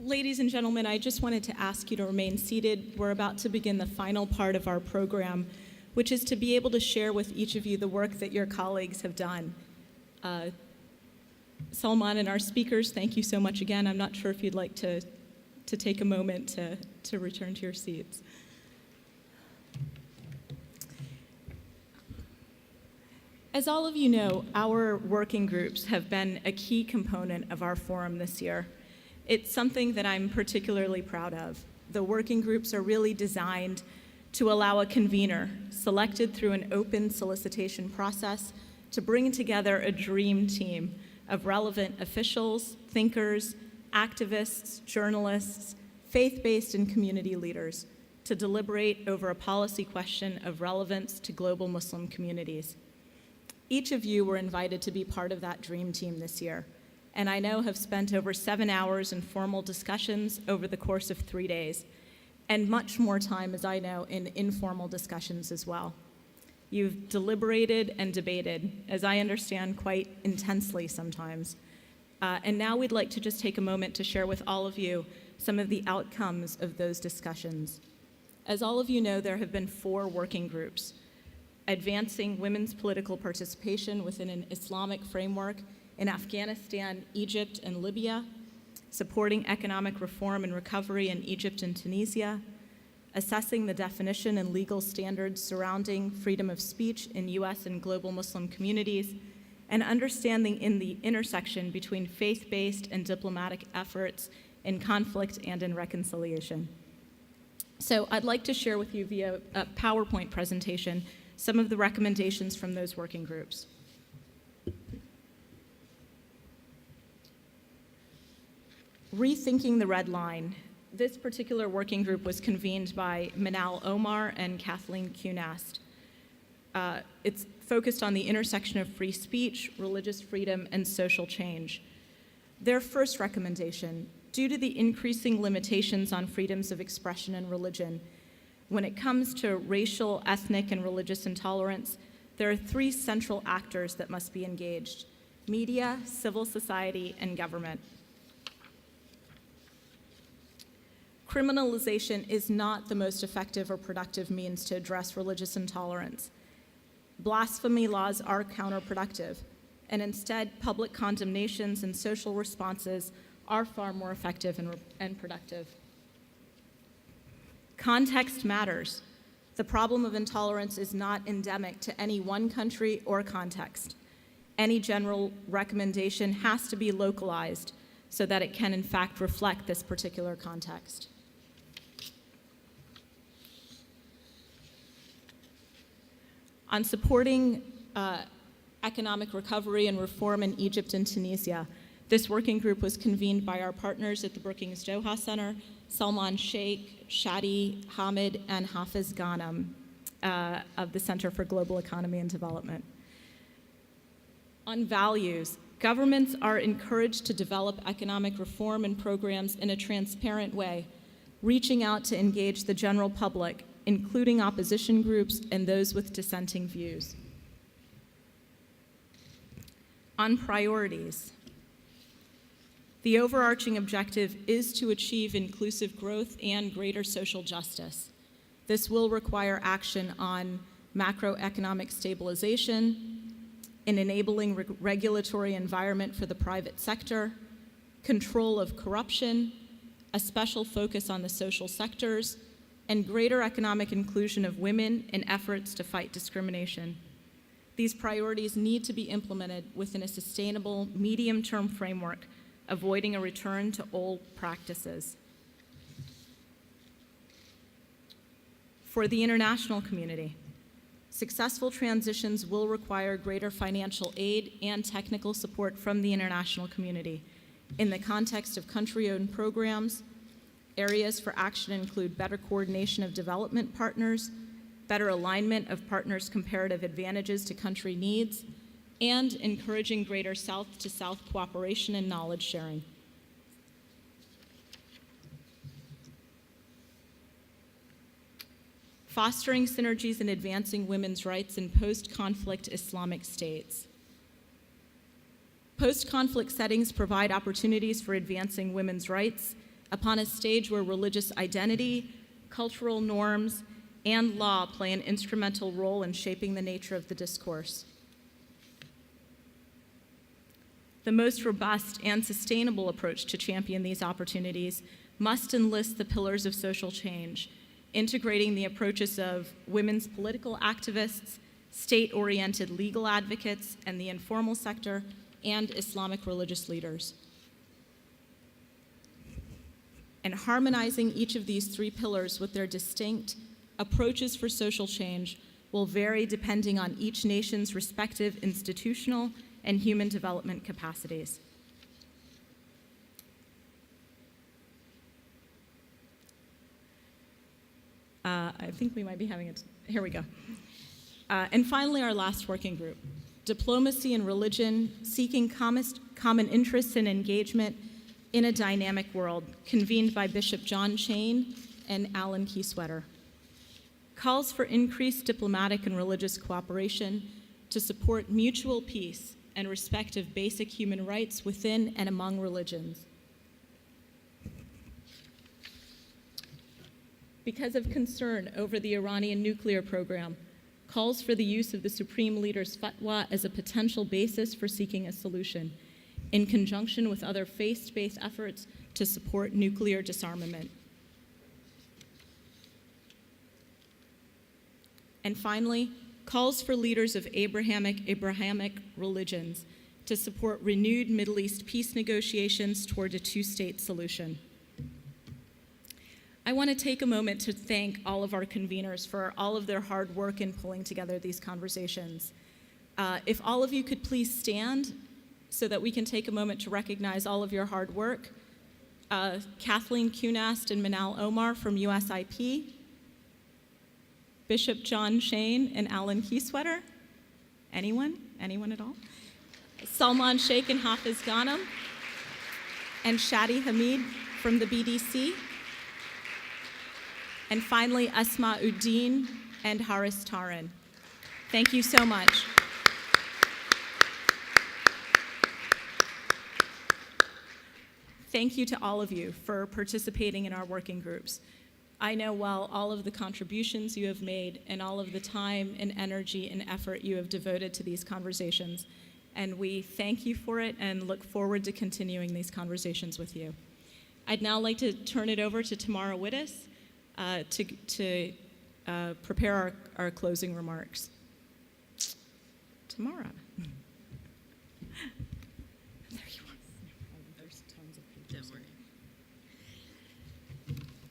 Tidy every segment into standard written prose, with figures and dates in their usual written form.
Ladies and gentlemen, I just wanted to ask you to remain seated. We're about to begin the final part of our program, which is to be able to share with each of you the work that your colleagues have done. Salman and our speakers, thank you so much again. I'm not sure if you'd like to take a moment to return to your seats. As all of you know, our working groups have been a key component of our forum this year. It's something that I'm particularly proud of. The working groups are really designed to allow a convener, selected through an open solicitation process, to bring together a dream team of relevant officials, thinkers, activists, journalists, faith-based and community leaders to deliberate over a policy question of relevance to global Muslim communities. Each of you were invited to be part of that dream team this year, and I know have spent over 7 hours in formal discussions over the course of 3 days, and much more time, as I know, in informal discussions as well. You've deliberated and debated, as I understand, quite intensely sometimes. And now we'd like to just take a moment to share with all of you some of the outcomes of those discussions. As all of you know, there have been 4 working groups: advancing women's political participation within an Islamic framework in Afghanistan, Egypt, and Libya, supporting economic reform and recovery in Egypt and Tunisia, assessing the definition and legal standards surrounding freedom of speech in U.S. and global Muslim communities, and understanding in the intersection between faith-based and diplomatic efforts in conflict and in reconciliation. So I'd like to share with you via a PowerPoint presentation some of the recommendations from those working groups. Rethinking the Red Line. This particular working group was convened by Manal Omar and Kathleen Cunast. It's focused on the intersection of free speech, religious freedom, and social change. Their first recommendation: due to the increasing limitations on freedoms of expression and religion, when it comes to racial, ethnic, and religious intolerance, there are 3 central actors that must be engaged: media, civil society, and government. Criminalization is not the most effective or productive means to address religious intolerance. Blasphemy laws are counterproductive, and instead, public condemnations and social responses are far more effective and productive. Context matters. The problem of intolerance is not endemic to any one country or context. Any general recommendation has to be localized so that it can, in fact, reflect this particular context. On supporting economic recovery and reform in Egypt and Tunisia, this working group was convened by our partners at the Brookings Doha Center, Salman Sheikh, Shadi Hamid, and Hafiz Ghanem of the Center for Global Economy and Development. On values, governments are encouraged to develop economic reform and programs in a transparent way, reaching out to engage the general public, including opposition groups and those with dissenting views. On priorities, the overarching objective is to achieve inclusive growth and greater social justice. This will require action on macroeconomic stabilization, an enabling regulatory environment for the private sector, control of corruption, a special focus on the social sectors, and greater economic inclusion of women in efforts to fight discrimination. These priorities need to be implemented within a sustainable, medium-term framework, avoiding a return to old practices. For the international community, successful transitions will require greater financial aid and technical support from the international community. In the context of country-owned programs, areas for action include better coordination of development partners, better alignment of partners' comparative advantages to country needs, and encouraging greater South-to-South cooperation and knowledge sharing. Fostering synergies and advancing women's rights in post-conflict Islamic states. Post-conflict settings provide opportunities for advancing women's rights upon a stage where religious identity, cultural norms, and law play an instrumental role in shaping the nature of the discourse. The most robust and sustainable approach to champion these opportunities must enlist the pillars of social change, integrating the approaches of women's political activists, state-oriented legal advocates, and the informal sector, and Islamic religious leaders. And harmonizing each of these three pillars with their distinct approaches for social change will vary depending on each nation's respective institutional and human development capacities. I think we might be having it. Here we go. And finally, our last working group, diplomacy and religion, seeking common interests and engagement in a dynamic world, convened by Bishop John Cheyne and Alan Keyswetter. Calls for increased diplomatic and religious cooperation to support mutual peace and respect of basic human rights within and among religions. Because of concern over the Iranian nuclear program, calls for the use of the Supreme Leader's fatwa as a potential basis for seeking a solution, in conjunction with other faith-based efforts to support nuclear disarmament. And finally, calls for leaders of Abrahamic religions to support renewed Middle East peace negotiations toward a two-state solution. I want to take a moment to thank all of our conveners for all of their hard work in pulling together these conversations. If all of you could please stand so that we can take a moment to recognize all of your hard work. Kathleen Kunast and Manal Omar from USIP, Bishop John Cheyne and Alan Keyswetter. Anyone at all? Salman Sheikh and Hafiz Ghanem, and Shadi Hamid from the BDC. And finally, Asma Uddin and Haris Taran. Thank you so much. Thank you to all of you for participating in our working groups. I know well all of the contributions you have made and all of the time and energy and effort you have devoted to these conversations. And we thank you for it and look forward to continuing these conversations with you. I'd now like to turn it over to Tamara Wittes to prepare our closing remarks. Tamara.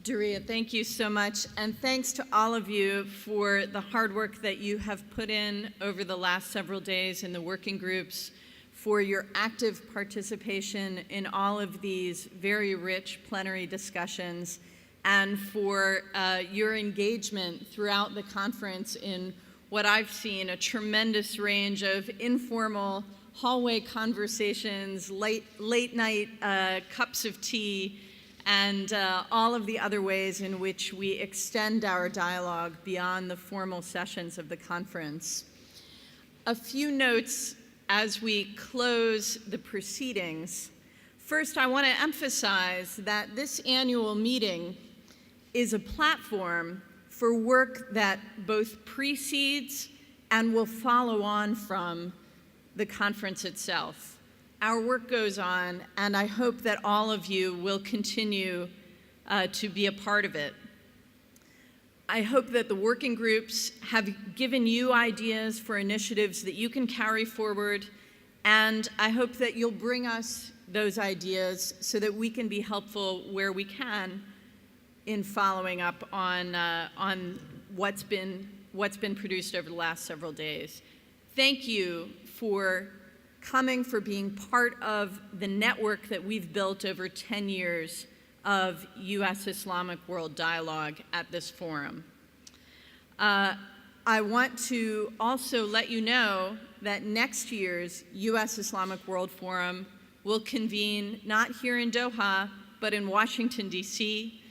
Daria, thank you so much, and thanks to all of you for the hard work that you have put in over the last several days in the working groups, for your active participation in all of these very rich plenary discussions, and for your engagement throughout the conference in what I've seen a tremendous range of informal hallway conversations, late night cups of tea, and all of the other ways in which we extend our dialogue beyond the formal sessions of the conference. A few notes as we close the proceedings. First, I want to emphasize that this annual meeting is a platform for work that both precedes and will follow on from the conference itself. Our work goes on, and I hope that all of you will continue to be a part of it. I hope that the working groups have given you ideas for initiatives that you can carry forward, and I hope that you'll bring us those ideas so that we can be helpful where we can in following up on what's been produced over the last several days. Thank you for coming, for being part of the network that we've built over 10 years of U.S. Islamic world dialogue at this forum. I want to also let you know that next year's U.S. Islamic World Forum will convene not here in Doha, but in Washington, D.C.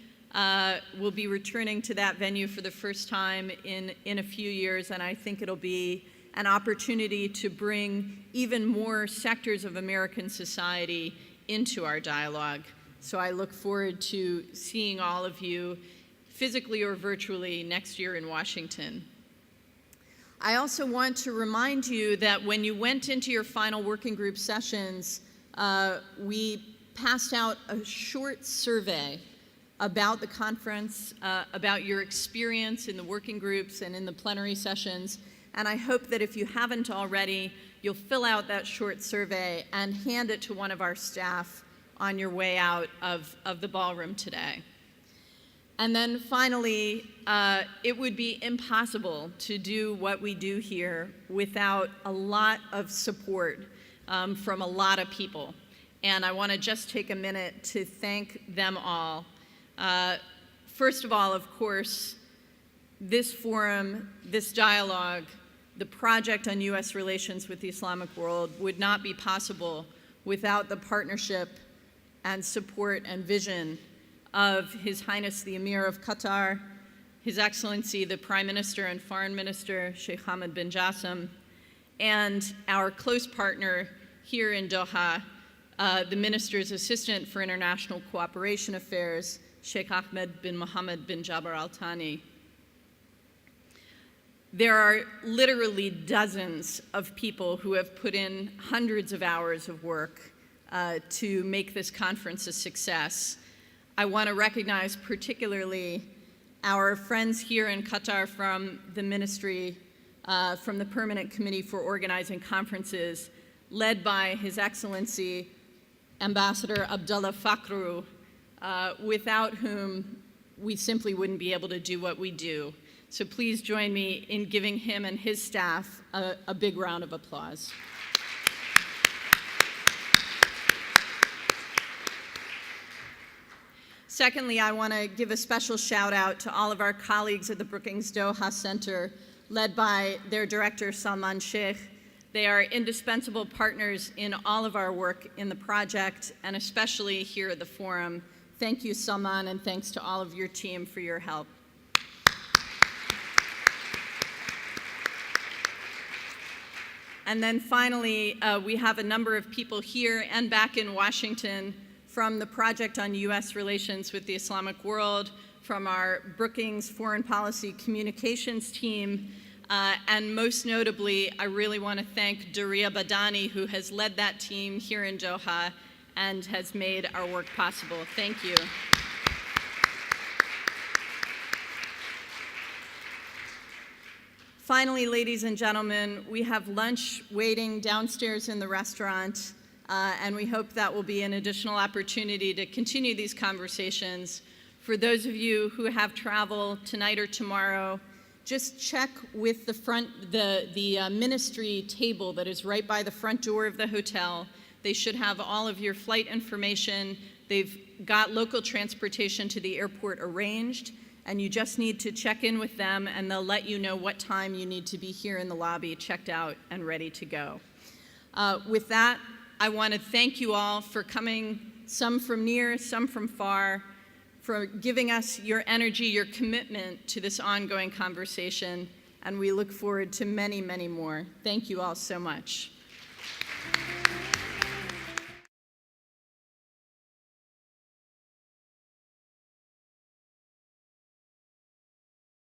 We'll be returning to that venue for the first time in a few years, and I think it'll be an opportunity to bring even more sectors of American society into our dialogue. So I look forward to seeing all of you physically or virtually next year in Washington. I also want to remind you that when you went into your final working group sessions, we passed out a short survey about the conference, about your experience in the working groups and in the plenary sessions. And I hope that if you haven't already, you'll fill out that short survey and hand it to one of our staff on your way out of the ballroom today. And then finally, it would be impossible to do what we do here without a lot of support from a lot of people. And I want to just take a minute to thank them all. First of all, of course, this forum, this dialogue, the project on U.S. relations with the Islamic world would not be possible without the partnership and support and vision of His Highness the Emir of Qatar, His Excellency the Prime Minister and Foreign Minister, Sheikh Hamad bin Jassim, and our close partner here in Doha, the Minister's Assistant for International Cooperation Affairs, Sheikh Ahmed bin Mohammed bin Jabir Al Thani. There are literally dozens of people who have put in hundreds of hours of work to make this conference a success. I want to recognize particularly our friends here in Qatar from the ministry, from the Permanent Committee for Organizing Conferences, led by His Excellency Ambassador Abdullah Fakhru, without whom we simply wouldn't be able to do what we do. So please join me in giving him and his staff a big round of applause. Secondly, I want to give a special shout out to all of our colleagues at the Brookings Doha Center, led by their director, Salman Sheikh. They are indispensable partners in all of our work in the project, and especially here at the forum. Thank you, Salman, and thanks to all of your team for your help. And then finally, we have a number of people here and back in Washington from the Project on U.S. Relations with the Islamic World, from our Brookings Foreign Policy Communications team, and most notably, I really want to thank Daria Badani, who has led that team here in Doha and has made our work possible. Thank you. Finally, ladies and gentlemen, we have lunch waiting downstairs in the restaurant, and we hope that will be an additional opportunity to continue these conversations. For those of you who have travel tonight or tomorrow, just check with the ministry table that is right by the front door of the hotel. They should have all of your flight information. They've got local transportation to the airport arranged, and you just need to check in with them, and they'll let you know what time you need to be here in the lobby, checked out and ready to go. With that, I want to thank you all for coming, some from near, some from far, for giving us your energy, your commitment to this ongoing conversation, and we look forward to many, many more. Thank you all so much.